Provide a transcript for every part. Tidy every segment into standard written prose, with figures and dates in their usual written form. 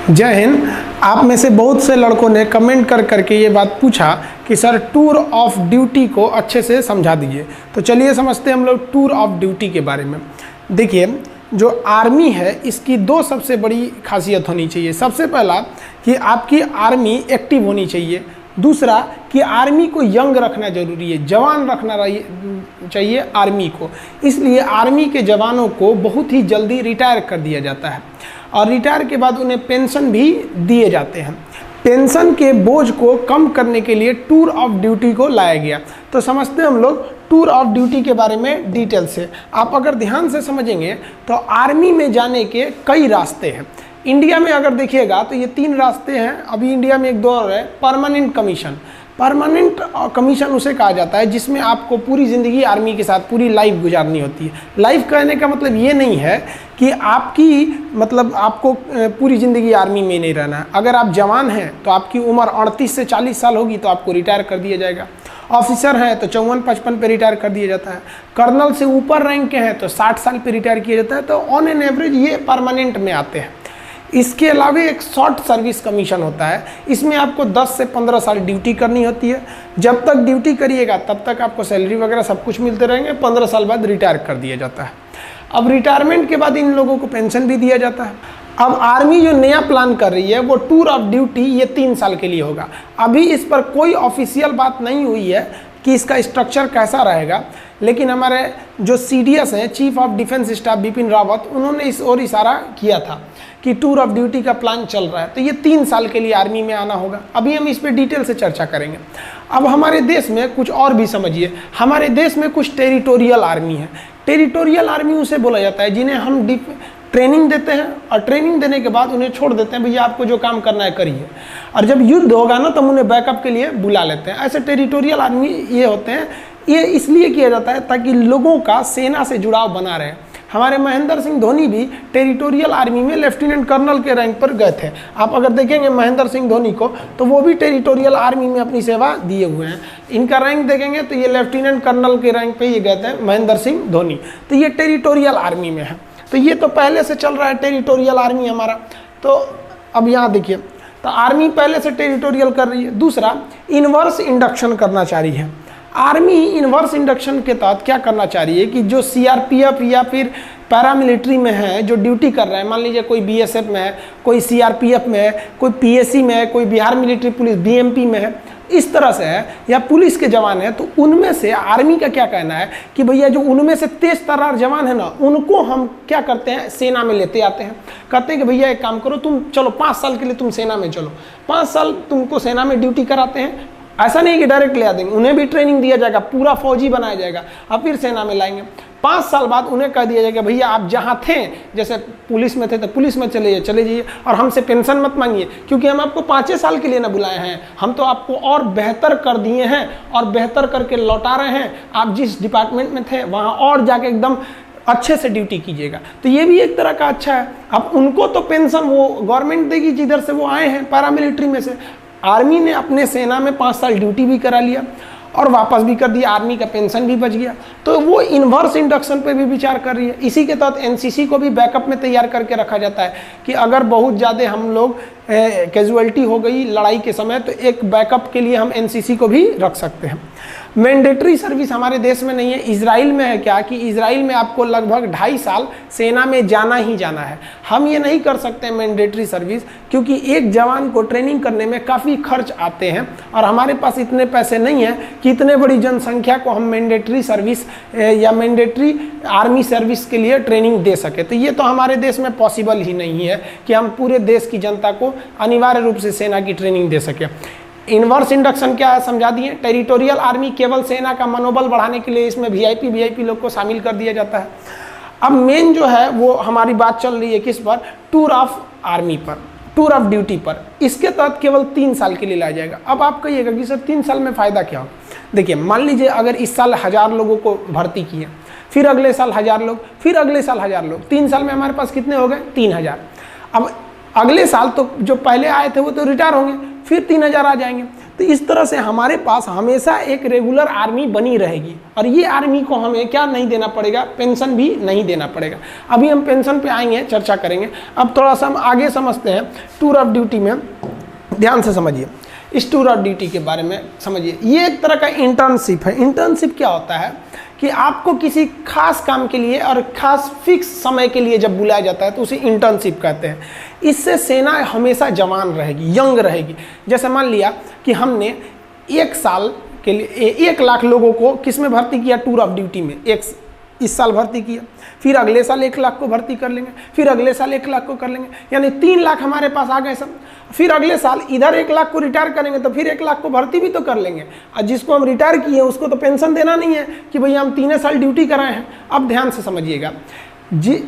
जय हिंद। आप में से बहुत से लड़कों ने कमेंट कर करके ये बात पूछा कि सर टूर ऑफ ड्यूटी को अच्छे से समझा दीजिए। तो चलिए समझते हैं हम लोग टूर ऑफ ड्यूटी के बारे में। देखिए, जो आर्मी है इसकी दो सबसे बड़ी खासियत होनी चाहिए। सबसे पहला कि आपकी आर्मी एक्टिव होनी चाहिए, दूसरा कि आर्मी को यंग रखना जरूरी है, जवान रखना चाहिए आर्मी को। इसलिए आर्मी के जवानों को बहुत ही जल्दी रिटायर कर दिया जाता है और रिटायर के बाद उन्हें पेंशन भी दिए जाते हैं। पेंशन के बोझ को कम करने के लिए टूर ऑफ ड्यूटी को लाया गया। तो समझते हैं हम लोग टूर ऑफ ड्यूटी के बारे में डिटेल से। आप अगर ध्यान से समझेंगे तो आर्मी में जाने के कई रास्ते हैं। इंडिया में अगर देखिएगा तो ये 3 रास्ते हैं। अभी इंडिया में एक दौर है परमानेंट कमीशन। परमानेंट कमीशन उसे कहा जाता है जिसमें आपको पूरी ज़िंदगी आर्मी के साथ पूरी लाइफ गुजारनी होती है। लाइफ कहने का मतलब ये नहीं है कि आपको पूरी ज़िंदगी आर्मी में नहीं रहना है। अगर आप जवान हैं तो आपकी उम्र 38 से 40 साल होगी तो आपको रिटायर कर दिया जाएगा। ऑफिसर हैं तो 54-55 पे रिटायर कर दिया जाता है। कर्नल से ऊपर रैंक के हैं तो 60 साल पे रिटायर किया जाता है। तो ऑन एन एवरेज ये परमानेंट में आते हैं। इसके अलावा एक शॉर्ट सर्विस कमीशन होता है। इसमें आपको 10 से 15 साल ड्यूटी करनी होती है। जब तक ड्यूटी करिएगा तब तक आपको सैलरी वगैरह सब कुछ मिलते रहेंगे। 15 साल बाद रिटायर कर दिया जाता है। अब रिटायरमेंट के बाद इन लोगों को पेंशन भी दिया जाता है। अब आर्मी जो नया प्लान कर रही है वो टूर ऑफ ड्यूटी ये 3 साल के लिए होगा। अभी इस पर कोई ऑफिशियल बात नहीं हुई है कि इसका स्ट्रक्चर कैसा रहेगा, लेकिन हमारे जो CDS हैं, chief of defence staff Bipin Rawat, उन्होंने इस ओर इशारा किया था कि टूर ऑफ ड्यूटी का प्लान चल रहा है। तो ये 3 साल के लिए आर्मी में आना होगा। अभी हम इस पर डिटेल से चर्चा करेंगे। अब हमारे देश में कुछ और भी समझिए। हमारे देश में कुछ टेरिटोरियल आर्मी है। टेरिटोरियल आर्मी उसे बोला जाता है जिन्हें हम ट्रेनिंग देते हैं और ट्रेनिंग देने के बाद उन्हें छोड़ देते हैं, भैया आपको जो काम करना है करिए। और जब युद्ध होगा ना तो हम उन्हें बैकअप के लिए बुला लेते हैं। ऐसे टेरिटोरियल आर्मी ये होते हैं। ये इसलिए किया जाता है ताकि लोगों का सेना से जुड़ाव बना रहे। हमारे महेंद्र सिंह धोनी भी टेरिटोरियल आर्मी में लेफ्टिनेंट कर्नल के रैंक पर गए थे। आप अगर देखेंगे महेंद्र सिंह धोनी को तो वो भी टेरिटोरियल आर्मी में अपनी सेवा दिए हुए हैं। इनका रैंक देखेंगे तो ये लेफ्टिनेंट कर्नल के रैंक पे ये गए थे महेंद्र सिंह धोनी। तो ये टेरिटोरियल आर्मी में है। तो ये तो पहले से चल रहा है टेरिटोरियल आर्मी हमारा। तो अब यहाँ देखिए, तो आर्मी पहले से टेरिटोरियल कर रही है। दूसरा, इनवर्स इंडक्शन करना चाह रही है आर्मी। इनवर्स इंडक्शन के तहत क्या करना चाह रही है कि जो CRPF या फिर पैरामिलिट्री में है, जो ड्यूटी कर रहे हैं, मान लीजिए कोई BSF में है, कोई CRPF में है, कोई PSC में है, कोई बिहार मिलिट्री पुलिस BMP में है, इस तरह से है, या पुलिस के जवान हैं, तो उनमें से आर्मी का क्या कहना है कि भैया जो उनमें से तेज तर्रार जवान है ना, उनको हम क्या करते हैं, सेना में लेते आते हैं। कहते हैं कि भैया एक काम करो, तुम चलो 5 साल के लिए तुम सेना में चलो। 5 साल तुमको सेना में ड्यूटी कराते हैं। ऐसा नहीं कि डायरेक्ट ले आ देंगे, उन्हें भी ट्रेनिंग दिया जाएगा, पूरा फौजी बनाया जाएगा और फिर सेना में लाएंगे। 5 साल बाद उन्हें कह दिया जाएगा भैया आप जहाँ थे, जैसे पुलिस में थे तो पुलिस में चले जाइए और हमसे पेंशन मत मांगिए, क्योंकि हम आपको 5 साल के लिए ना बुलाए हैं, हम तो आपको और बेहतर कर दिए हैं और बेहतर करके लौटा रहे हैं। आप जिस डिपार्टमेंट में थे वहाँ और जाके एकदम अच्छे से ड्यूटी कीजिएगा। तो ये भी एक तरह का अच्छा है। अब उनको तो पेंशन वो गवर्नमेंट देगी जिधर से वो आए हैं, पैरामिलिट्री में से। आर्मी ने अपने सेना में 5 साल ड्यूटी भी करा लिया और वापस भी कर दिया, आर्मी का पेंशन भी बच गया। तो वो इन्वर्स इंडक्शन पे भी विचार कर रही है। इसी के तहत NCC को भी बैकअप में तैयार करके रखा जाता है कि अगर बहुत ज़्यादा हम लोग कैजुअलिटी हो गई लड़ाई के समय, तो एक बैकअप के लिए हम NCC को भी रख सकते हैं। मैंडेटरी सर्विस हमारे देश में नहीं है। इजराइल में है क्या कि इजराइल में आपको लगभग 2.5 साल सेना में जाना ही जाना है। हम ये नहीं कर सकते मैंडेटरी सर्विस, क्योंकि एक जवान को ट्रेनिंग करने में काफ़ी खर्च आते हैं और हमारे पास इतने पैसे नहीं हैं कि इतने बड़ी जनसंख्या को हम मैंडेटरी सर्विस या मैंडेटरी आर्मी सर्विस के लिए ट्रेनिंग दे सके। तो ये तो हमारे देश में पॉसिबल ही नहीं है कि हम पूरे देश की जनता को अनिवार्य रूप से सेना की ट्रेनिंग दे सके। इन्वर्स इंडक्शन क्या है समझा दिए। टेरिटोरियल आर्मी केवल सेना का मनोबल बढ़ाने के लिए इसमें VIP लोग को शामिल कर दिया जाता है। अब मेन जो है वो हमारी बात चल रही है किस पर, टूर ऑफ आर्मी पर, टूर ऑफ ड्यूटी पर। इसके तहत केवल 3 साल के लिए लाया जाएगा। अब आप कहिएगा कि सर 3 साल में फ़ायदा क्या होगा। देखिए, मान लीजिए अगर इस साल 1000 लोगों को भर्ती किए, फिर अगले साल 1000 लोग, फिर अगले साल 1000 लोग, 3 साल में हमारे पास कितने हो गए, 3000। अब अगले साल तो जो पहले आए थे वो तो रिटायर होंगे, फिर 3000 आ जाएंगे। तो इस तरह से हमारे पास हमेशा एक रेगुलर आर्मी बनी रहेगी और ये आर्मी को हमें क्या नहीं देना पड़ेगा, पेंशन भी नहीं देना पड़ेगा। अभी हम पेंशन पे आएंगे, चर्चा करेंगे। अब थोड़ा सा हम आगे समझते हैं टूर ऑफ ड्यूटी में, ध्यान से समझिए। इस टूर ऑफ ड्यूटी के बारे में समझिए। ये एक तरह का इंटर्नशिप है। इंटर्नशिप क्या होता है कि आपको किसी खास काम के लिए और खास फिक्स समय के लिए जब बुलाया जाता है तो उसे इंटर्नशिप कहते हैं। इससे सेना हमेशा जवान रहेगी, यंग रहेगी। जैसे मान लिया कि हमने 1 साल के लिए 1 लाख लोगों को किस में भर्ती किया, टूर ऑफ ड्यूटी में। इस साल भर्ती किया, फिर अगले साल 1 लाख को भर्ती कर लेंगे, फिर अगले साल 1 लाख को कर लेंगे, यानी 3 लाख हमारे पास आ गए सब। फिर अगले साल इधर 1 लाख को रिटायर करेंगे तो फिर 1 लाख को भर्ती भी तो कर लेंगे। और जिसको हम रिटायर किए उसको तो पेंशन देना नहीं है कि भैया हम 3 साल ड्यूटी कराए हैं। अब ध्यान से समझिएगा जी,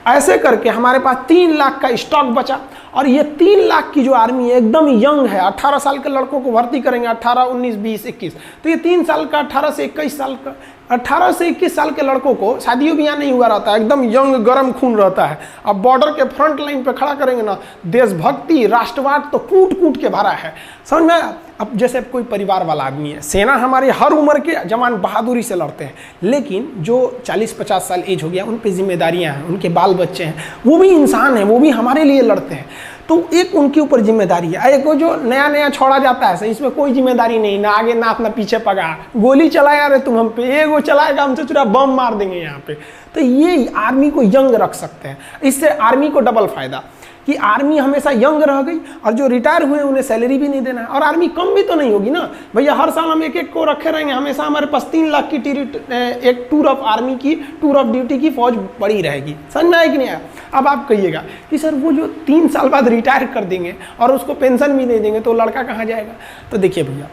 ऐसे करके हमारे पास 3 लाख का स्टॉक बचा। और ये 3 लाख की जो आर्मी है एकदम यंग है। 18 साल के लड़कों को भर्ती करेंगे, 18, 19, 20, 21। तो ये 3 साल का, 18 से 21 साल का, 18 से 21 साल के लड़कों को शादियों ब्याह नहीं हुआ रहता है, एकदम यंग गर्म खून रहता है। अब बॉर्डर के फ्रंट लाइन पे खड़ा करेंगे ना, देशभक्ति राष्ट्रवाद तो कूट कूट के भरा है, समझ में। अब जैसे कोई परिवार वाला आदमी है, सेना हमारी हर उम्र के जवान बहादुरी से लड़ते हैं, लेकिन जो 40-50 साल एज हो गया उन पे जिम्मेदारियां हैं, उनके बाल बच्चे हैं, वो भी इंसान हैं, वो भी हमारे लिए लड़ते हैं। तो एक उनके ऊपर जिम्मेदारी है। एक वो जो नया नया छोड़ा जाता है, इसमें कोई जिम्मेदारी नहीं, ना आगे नाथ ना पीछे पगा, गोली चलाया रे तुम हम पे, वो चलाएगा हमसे चुरा बम मार देंगे यहाँ पे। तो ये आर्मी को यंग रख सकते हैं। इससे आर्मी को डबल फायदा कि आर्मी हमेशा यंग रह गई और जो रिटायर हुए उन्हें सैलरी भी नहीं देना है, और आर्मी कम भी तो नहीं होगी ना भैया। हर साल हम 1-1 को रखे रहेंगे, हमेशा हमारे पास 3 लाख की एक टूर ऑफ आर्मी की, टूर ऑफ ड्यूटी की फौज बड़ी रहेगी। समझ में आया कि नहीं आया? अब आप कहिएगा कि सर वो जो 3 साल बाद रिटायर कर देंगे और उसको पेंशन भी नहीं देंगे तो लड़का कहाँ जाएगा? तो देखिए भैया,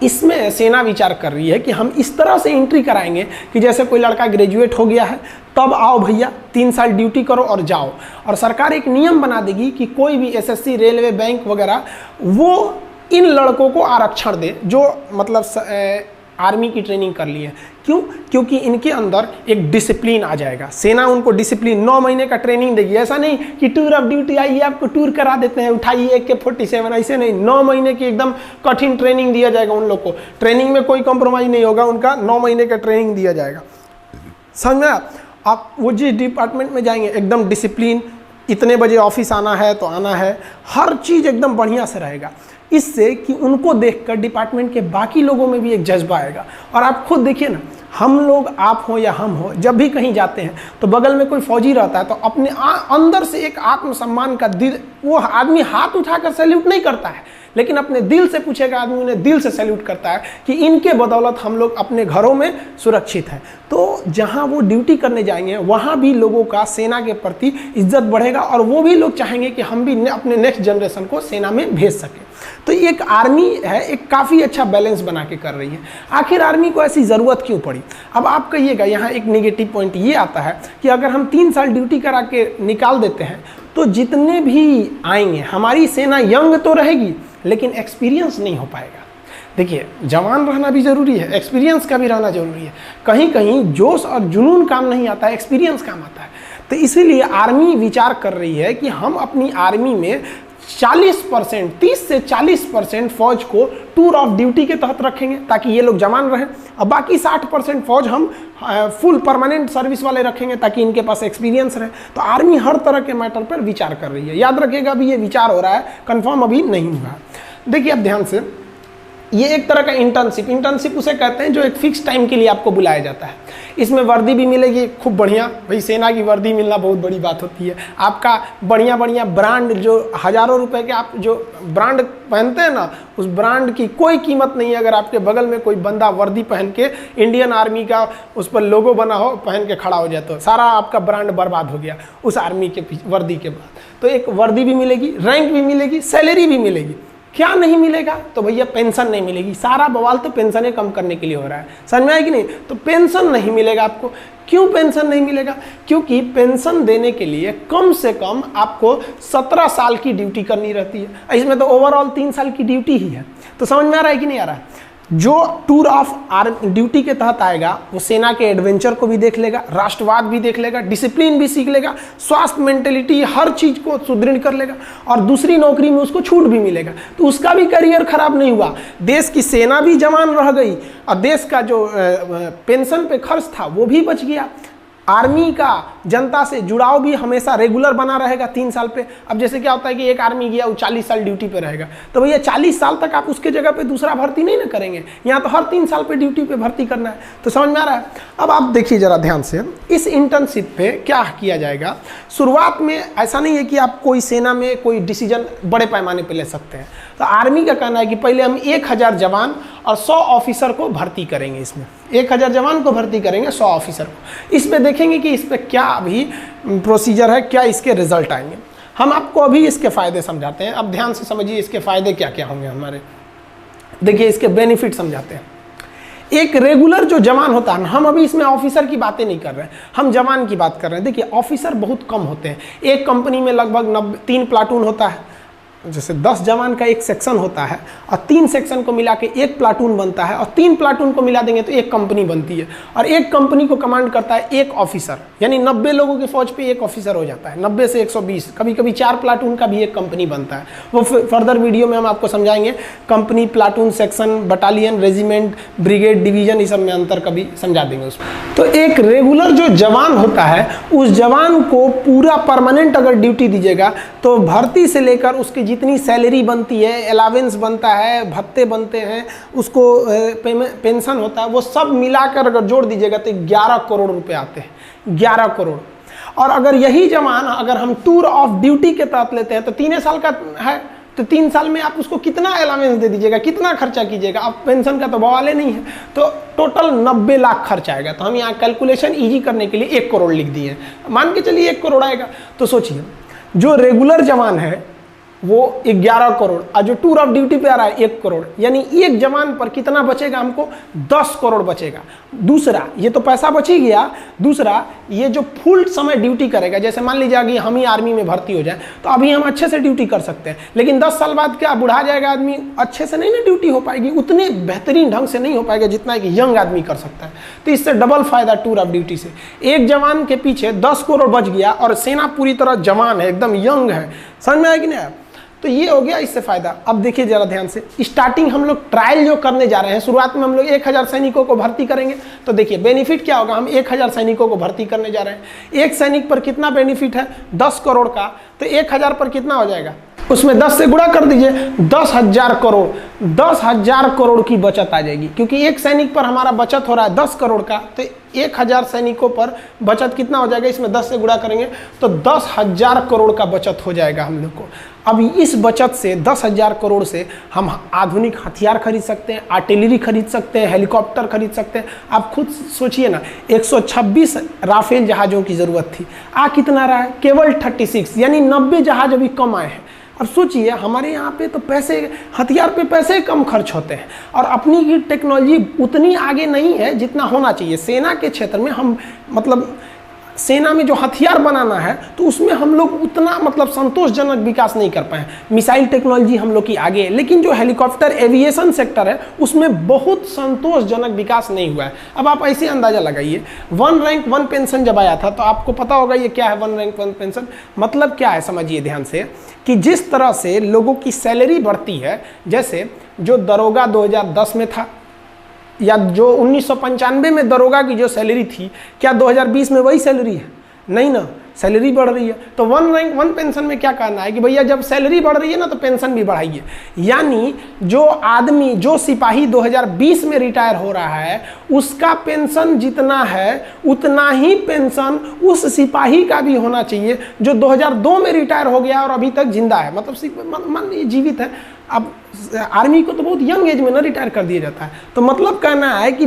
इसमें सेना विचार कर रही है कि हम इस तरह से एंट्री कराएंगे कि जैसे कोई लड़का ग्रेजुएट हो गया है, तब आओ भैया 3 साल ड्यूटी करो और जाओ। और सरकार एक नियम बना देगी कि कोई भी एसएससी, रेलवे, बैंक वगैरह वो इन लड़कों को आरक्षण दे जो मतलब आर्मी की ट्रेनिंग कर ली है। क्यों? क्योंकि इनके अंदर एक डिसिप्लिन आ जाएगा। सेना उनको डिसिप्लिन 9 महीने का ट्रेनिंग देगी। ऐसा नहीं कि टूर ऑफ ड्यूटी आइए आपको टूर करा देते हैं, उठाइए AK-47, ऐसे नहीं। 9 महीने की एकदम कठिन ट्रेनिंग दिया जाएगा उन लोग को। ट्रेनिंग में कोई कॉम्प्रोमाइज़ नहीं होगा, उनका 9 महीने का ट्रेनिंग दिया जाएगा। समझ में? आप वो जिस डिपार्टमेंट में जाएंगे एकदम डिसिप्लिन, इतने बजे ऑफिस आना है तो आना है, हर चीज़ एकदम बढ़िया से रहेगा। इससे कि उनको देखकर डिपार्टमेंट के बाकी लोगों में भी एक जज्बा आएगा। और आप खुद देखिए ना, हम लोग, आप हो या हम हो, जब भी कहीं जाते हैं तो बगल में कोई फौजी रहता है तो अपने अंदर से एक आत्मसम्मान का दिल, वो आदमी हाथ उठाकर सैल्यूट नहीं करता है, लेकिन अपने दिल से पूछेगा आदमी, उन्हें दिल से सैल्यूट करता है कि इनके बदौलत हम लोग अपने घरों में सुरक्षित हैं। तो जहां वो ड्यूटी करने जाएंगे वहां भी लोगों का सेना के प्रति इज्जत बढ़ेगा और वो भी लोग चाहेंगे कि हम भी अपने नेक्स्ट जनरेशन को सेना में भेज सकें। तो एक आर्मी है, एक काफ़ी अच्छा बैलेंस बना के कर रही है। आखिर आर्मी को ऐसी ज़रूरत क्यों पड़ी? अब आप कहिएगा, यहाँ एक नेगेटिव पॉइंट ये आता है कि अगर हम 3 साल ड्यूटी करा के निकाल देते हैं तो जितने भी आएंगे, हमारी सेना यंग तो रहेगी लेकिन एक्सपीरियंस नहीं हो पाएगा। देखिए, जवान रहना भी ज़रूरी है, एक्सपीरियंस का भी रहना ज़रूरी है। कहीं कहीं जोश और जुनून काम नहीं आता है, एक्सपीरियंस काम आता है। तो इसीलिए आर्मी विचार कर रही है कि हम अपनी आर्मी में 40%, 30 से 40% फौज को टूर ऑफ ड्यूटी के तहत रखेंगे ताकि ये लोग जवान रहें, और बाकी 60% फौज हम फुल परमानेंट सर्विस वाले रखेंगे ताकि इनके पास एक्सपीरियंस रहे। तो आर्मी हर तरह के मैटर पर विचार कर रही है। याद रखिएगा, अभी ये विचार हो रहा है, कंफर्म अभी नहीं हुआ। देखिए अब ध्यान से, ये एक तरह का इंटर्नशिप उसे कहते हैं जो एक फिक्स टाइम के लिए आपको बुलाया जाता है। इसमें वर्दी भी मिलेगी खूब बढ़िया, भाई सेना की वर्दी मिलना बहुत बड़ी बात होती है। आपका बढ़िया बढ़िया ब्रांड, जो हज़ारों रुपए के आप जो ब्रांड पहनते हैं ना, उस ब्रांड की कोई कीमत नहीं है अगर आपके बगल में कोई बंदा वर्दी पहन के इंडियन आर्मी का उस पर लोगो बना हो, पहन के खड़ा हो जाए तो सारा आपका ब्रांड बर्बाद हो गया उस आर्मी के वर्दी के बाद। तो एक वर्दी भी मिलेगी, रैंक भी मिलेगी, सैलरी भी मिलेगी। क्या नहीं मिलेगा? तो भैया पेंशन नहीं मिलेगी। सारा बवाल तो पेंशनें कम करने के लिए हो रहा है, समझ में आया कि नहीं? तो पेंशन नहीं मिलेगा आपको। क्यों पेंशन नहीं मिलेगा? क्योंकि पेंशन देने के लिए कम से कम आपको 17 साल की ड्यूटी करनी रहती है। इसमें तो ओवरऑल 3 साल की ड्यूटी ही है। तो समझ में आ रहा है कि नहीं आ रहा है? जो टूर ऑफ ड्यूटी के तहत आएगा वो सेना के एडवेंचर को भी देख लेगा, राष्ट्रवाद भी देख लेगा, डिसिप्लिन भी सीख लेगा, स्वास्थ्य, मेंटेलिटी, हर चीज को सुदृढ़ कर लेगा और दूसरी नौकरी में उसको छूट भी मिलेगा। तो उसका भी करियर खराब नहीं हुआ, देश की सेना भी जवान रह गई और देश का जो पेंशन पे खर्च था वो भी बच गया। आर्मी का जनता से जुड़ाव भी हमेशा रेगुलर बना रहेगा 3 साल पे। अब जैसे क्या होता है कि एक आर्मी गया वो 40 साल ड्यूटी पे रहेगा, तो भैया 40 साल तक आप उसके जगह पे दूसरा भर्ती नहीं ना करेंगे, यहाँ तो हर 3 साल पे ड्यूटी पे भर्ती करना है। तो समझ में आ रहा है। अब आप देखिए जरा ध्यान से, इस इंटर्नशिप पे क्या किया जाएगा। शुरुआत में ऐसा नहीं है कि आप कोई सेना में कोई डिसीजन बड़े पैमाने पर ले सकते हैं। तो आर्मी का कहना है कि पहले हम 1000 जवान और 100 ऑफिसर को भर्ती करेंगे। इसमें 1000 जवान को भर्ती करेंगे, 100 ऑफिसर को। इसमें देखेंगे कि इस पर क्या अभी प्रोसीजर है, क्या इसके रिजल्ट आएंगे। हम आपको अभी इसके फायदे समझाते हैं। अब ध्यान से समझिए इसके फायदे क्या क्या होंगे हमारे। देखिए इसके बेनिफिट समझाते हैं। एक रेगुलर जो जवान होता है, हम अभी इसमें ऑफिसर की बातें नहीं कर रहे हैं, हम जवान की बात कर रहे हैं। देखिए ऑफिसर बहुत कम होते हैं, एक कंपनी में लगभग 3 प्लाटून होता है। जैसे 10 जवान का एक सेक्शन होता है और 3 सेक्शन को मिला के एक प्लाटून बनता है और 3 प्लाटून को मिला देंगे तो एक कंपनी बनती है। और एक कंपनी को कमांड करता है एक ऑफिसर, यानी 90 लोगों की फौज पे एक ऑफिसर हो जाता है। 90 से 120, कभी कभी 4 प्लाटून का भी एक कंपनी बनता है। वो फर्दर वीडियो में हम आपको समझाएंगे। Company, platoon, section, battalion, regiment, brigade, division, इस सब में अंतर कभी समझा देंगे उसमें। तो एक रेगुलर जो जवान होता है, उस जवान को पूरा परमानेंट अगर ड्यूटी दीजिएगा तो भर्ती से लेकर उसकी जितनी सैलरी बनती है, अलावेंस बनता है, भत्ते बनते हैं, उसको पेंशन होता है, वो सब मिलाकर अगर जोड़ दीजिएगा तो 11 करोड़ रुपए आते हैं। 11 करोड़। और अगर यही जवान अगर हम टूर ऑफ ड्यूटी के तहत लेते हैं तो 3 साल का है, तो 3 साल में आप उसको कितना अलावेंस दे दीजिएगा, कितना खर्चा कीजिएगा। अब पेंशन का तो बवाले नहीं है, तो टोटल 90 लाख खर्च आएगा। तो हम यहाँ कैलकुलेशन ईजी करने के लिए 1 करोड़ लिख दिए, मान के चलिए 1 करोड़ आएगा। तो सोचिए जो रेगुलर जवान है वो 11 करोड़ और जो टूर ऑफ ड्यूटी पे आ रहा है 1 करोड़, यानी एक जवान पर कितना बचेगा हमको, 10 करोड़ बचेगा। दूसरा, ये तो पैसा बच ही गया, दूसरा ये जो फुल समय ड्यूटी करेगा, जैसे मान लीजिए कि हम ही आर्मी में भर्ती हो जाए तो अभी हम अच्छे से ड्यूटी कर सकते हैं, लेकिन 10 साल बाद क्या बुढ़ा जाएगा आदमी, अच्छे से नहीं ना ड्यूटी हो पाएगी, उतने बेहतरीन ढंग से नहीं हो पाएगा जितना एक यंग आदमी कर सकता है। तो इससे डबल फायदा टूर ऑफ ड्यूटी से। एक जवान के पीछे 10 करोड़ बच गया और सेना पूरी तरह जवान है, एकदम यंग है। समझ में आया कि नहीं? तो ये हो गया इससे फायदा। अब देखिए जरा ध्यान से, स्टार्टिंग हम लोग ट्रायल जो करने जा रहे हैं, शुरुआत में हम लोग 1000 सैनिकों को भर्ती करेंगे। तो देखिए बेनिफिट क्या होगा, हम 1000 सैनिकों को भर्ती करने जा रहे हैं। एक सैनिक पर कितना बेनिफिट है, 10 करोड़ का, तो 1000 पर कितना हो जाएगा, उसमें 10 से गुणा कर दीजिए, 10,000 करोड़। 10,000 करोड़ की बचत आ जाएगी, क्योंकि एक सैनिक पर हमारा बचत हो रहा है 10 करोड़ का, तो 1000 सैनिकों पर बचत कितना हो जाएगा, इसमें 10 से गुणा करेंगे तो 10,000 करोड़ का बचत हो जाएगा हम लोग को। अब इस बचत से 10,000 करोड़ से हम आधुनिक हथियार खरीद सकते हैं, आर्टिलरी खरीद सकते हैं, हेलीकॉप्टर खरीद सकते हैं। आप खुद सोचिए ना, 126 राफेल जहाज़ों की ज़रूरत थी, आ कितना रहा है, केवल 36, यानी 90 जहाज अभी कम आए हैं। अब सोचिए हमारे यहाँ पे तो पैसे, हथियार पे पैसे कम खर्च होते हैं और अपनी की टेक्नोलॉजी उतनी आगे नहीं है जितना होना चाहिए। सेना के क्षेत्र में हम मतलब सेना में जो हथियार बनाना है तो उसमें हम लोग उतना मतलब संतोषजनक विकास नहीं कर पाए। मिसाइल टेक्नोलॉजी हम लोग की आगे है, लेकिन जो हेलीकॉप्टर एविएशन सेक्टर है उसमें बहुत संतोषजनक विकास नहीं हुआ है। अब आप ऐसे अंदाजा लगाइए, 1 रैंक 1 पेंशन जब आया था तो आपको पता होगा ये क्या है 1 रैंक 1 पेंशन, मतलब क्या है समझिए ध्यान से, कि जिस तरह से लोगों की सैलरी बढ़ती है, जैसे जो दरोगा 2010 में था या जो 1995 में दरोगा की जो सैलरी थी, क्या 2020 में वही सैलरी है? नहीं ना, सैलरी बढ़ रही है। तो 1 रैंक 1 पेंशन में क्या कहना है कि भैया जब सैलरी बढ़ रही है ना तो पेंशन भी बढ़ाइए। यानी जो आदमी, जो सिपाही 2020 में रिटायर हो रहा है उसका पेंशन जितना है उतना ही पेंशन उस सिपाही का भी होना चाहिए जो 2002 में रिटायर हो गया और अभी तक जिंदा है, मतलब मान लीजिए जीवित है। अब आर्मी को तो बहुत यंग एज में ना रिटायर कर दिया जाता है, तो मतलब कहना है कि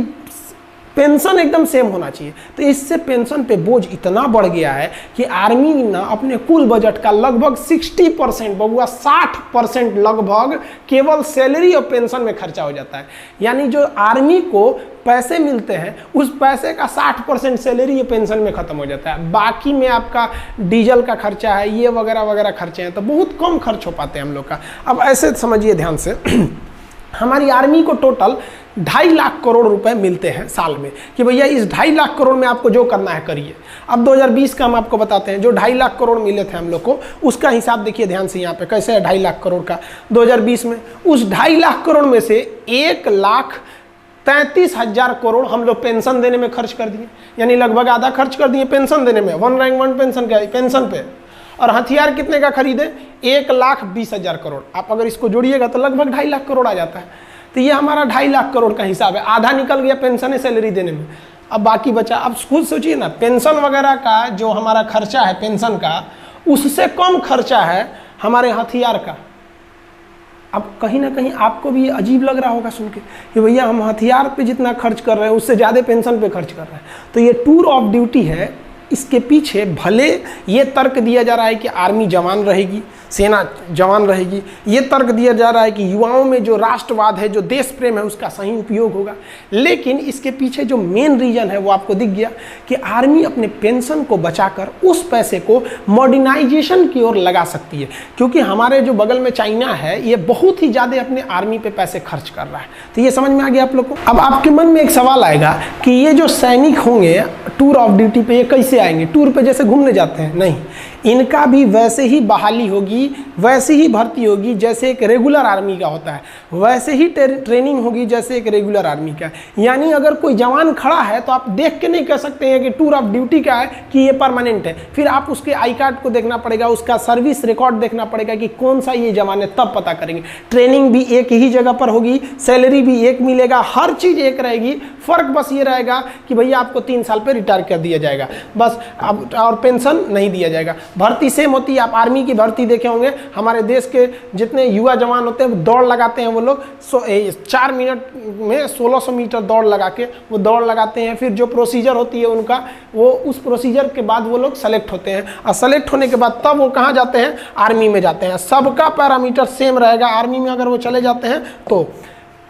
पेंशन एकदम सेम होना चाहिए। तो इससे पेंशन पे बोझ इतना बढ़ गया है कि आर्मी ना अपने कुल बजट का लगभग 60%, बबुआ 60% लगभग केवल सैलरी और पेंशन में खर्चा हो जाता है। यानी जो आर्मी को पैसे मिलते हैं उस पैसे का 60% सैलरी या पेंशन में खत्म हो जाता है। बाकी में आपका डीजल का खर्चा है, ये वगैरह वगैरह खर्चे हैं, तो बहुत कम खर्च हो पाते हैं हम लोग का। अब ऐसे समझिए ध्यान से, हमारी आर्मी को टोटल 2.5 लाख करोड़ रुपए मिलते हैं साल में, कि भैया इस 2.5 लाख करोड़ में आपको जो करना है करिए। अब 2020 का हम आपको बताते हैं, जो 2.5 लाख करोड़ मिले थे हम लोग को, उसका हिसाब देखिए ध्यान से यहाँ पे कैसे है 2.5 लाख करोड़ का 2020 में। उस 2.5 लाख करोड़ में से 1,33,000 करोड़ हम लोग पेंशन देने में खर्च कर दिए, यानी लगभग आधा खर्च कर दिए पेंशन देने में, 1 रैंक 1 पेंशन का पेंशन पे। और हथियार कितने का खरीदे? 1,20,000 करोड़। आप अगर इसको जोड़िएगा तो लगभग 2.5 लाख करोड़ आ जाता है। तो ये हमारा 2.5 लाख करोड़ का हिसाब है, आधा निकल गया पेंशन सैलरी देने में, अब बाकी बचा। अब खुद सोचिए ना, पेंशन वगैरह का जो हमारा खर्चा है पेंशन का, उससे कम खर्चा है हमारे हथियार का। अब कहीं ना कहीं आपको भी अजीब लग रहा होगा सुन के कि भैया हम हथियार पे जितना खर्च कर रहे हैं उससे ज़्यादा पेंशन पे खर्च कर रहे हैं। तो ये टूर ऑफ ड्यूटी है, इसके पीछे भले ये तर्क दिया जा रहा है कि आर्मी जवान रहेगी, सेना जवान रहेगी, ये तर्क दिया जा रहा है कि युवाओं में जो राष्ट्रवाद है, जो देश प्रेम है, उसका सही उपयोग होगा, लेकिन इसके पीछे जो मेन रीजन है वो आपको दिख गया कि आर्मी अपने पेंशन को बचाकर उस पैसे को मॉडर्नाइजेशन की ओर लगा सकती है, क्योंकि हमारे जो बगल में चाइना है ये बहुत ही ज़्यादा अपने आर्मी पे पैसे खर्च कर रहा है। तो ये समझ में आ गया आप लोग को। अब आपके मन में एक सवाल आएगा कि ये जो सैनिक होंगे टूर ऑफ ड्यूटी पे, ये कैसे आएंगे? टूर पे जैसे घूमने जाते हैं? नहीं, इनका भी वैसे ही बहाली होगी, वैसे ही भर्ती होगी जैसे एक रेगुलर आर्मी का होता है, वैसे ही ट्रेनिंग होगी जैसे एक रेगुलर आर्मी का। यानी अगर कोई जवान खड़ा है तो आप देख के नहीं कह सकते हैं कि टूर ऑफ ड्यूटी का है कि ये परमानेंट है, फिर आप उसके आई कार्ड को देखना पड़ेगा, उसका सर्विस रिकॉर्ड देखना पड़ेगा कि कौन सा ये जवान है, तब पता करेंगे। ट्रेनिंग भी एक ही जगह पर होगी, सैलरी भी एक मिलेगा, हर चीज़ एक रहेगी। फ़र्क बस ये रहेगा कि भैया आपको 3 साल पर रिटायर कर दिया जाएगा बस, अब और पेंशन नहीं दिया जाएगा। भर्ती सेम होती है। आप आर्मी की भर्ती देखे होंगे, हमारे देश के जितने युवा जवान होते हैं वो दौड़ लगाते हैं, वो लोग 4 मिनट में 1600 मीटर दौड़ लगा के वो दौड़ लगाते हैं। फिर जो प्रोसीजर होती है उनका, वो उस प्रोसीजर के बाद वो लोग सेलेक्ट होते हैं, और सेलेक्ट होने के बाद तब वो कहाँ जाते हैं? आर्मी में जाते हैं। सबका पैरामीटर सेम रहेगा। आर्मी में अगर वो चले जाते हैं तो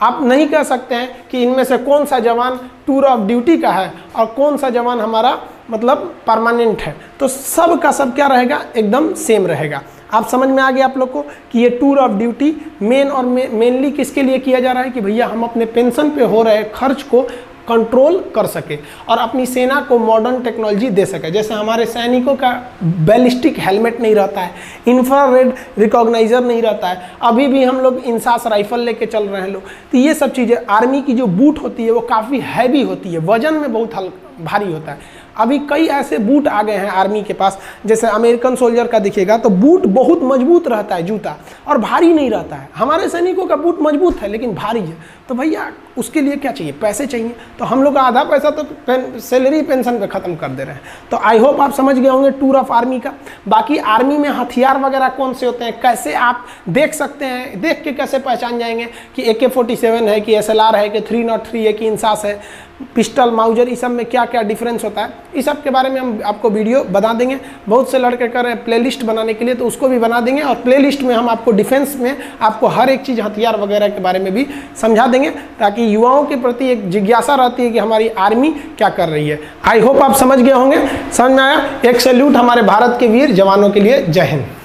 आप नहीं कह सकते हैं कि इनमें से कौन सा जवान टूर ऑफ ड्यूटी का है और कौन सा जवान हमारा मतलब परमानेंट है। तो सब का सब क्या रहेगा? एकदम सेम रहेगा। आप समझ में आ गया आप लोग को कि ये टूर ऑफ ड्यूटी मेनली किसके लिए किया जा रहा है? कि भैया हम अपने पेंशन पे हो रहे खर्च को कंट्रोल कर सके और अपनी सेना को मॉडर्न टेक्नोलॉजी दे सके। जैसे हमारे सैनिकों का बैलिस्टिक हेलमेट नहीं रहता है, इंफ्रारेड रिकॉग्नाइजर नहीं रहता है, अभी भी हम लोग इंसास राइफल लेके चल रहे हैं लोग। तो ये सब चीज़ें, आर्मी की जो बूट होती है वो काफ़ी हैवी होती है, वजन में बहुत भारी होता है। अभी कई ऐसे बूट आ गए हैं आर्मी के पास, जैसे अमेरिकन सोल्जर का दिखेगा तो बूट बहुत मजबूत रहता है, जूता, और भारी नहीं रहता है। हमारे सैनिकों का बूट मजबूत है लेकिन भारी है। तो भैया उसके लिए क्या चाहिए? पैसे चाहिए। तो हम लोग का आधा पैसा तो सैलरी पेंशन पे ख़त्म कर दे रहे हैं। तो आई होप आप समझ गए होंगे टूर ऑफ आर्मी का। बाकी आर्मी में हथियार वगैरह कौन से होते हैं, कैसे आप देख सकते हैं, देख के कैसे पहचान जाएंगे कि AK-47 है, कि SLR है, कि 303 है, कि इंसास है, पिस्टल, माउजर, इस सब में क्या क्या डिफरेंस होता है, इस सब के बारे में हम आपको वीडियो बना देंगे। बहुत से लड़के कर रहे हैं प्लेलिस्ट बनाने के लिए, तो उसको भी बना देंगे, और प्लेलिस्ट में हम आपको डिफेंस में आपको हर एक चीज़ हथियार वगैरह के बारे में भी समझा देंगे, ताकि युवाओं के प्रति एक जिज्ञासा रहती है कि हमारी आर्मी क्या कर रही है। आई होप आप समझ गए होंगे। समझ में आया? एक सैल्यूट हमारे भारत के वीर जवानों के लिए। जय हिंद।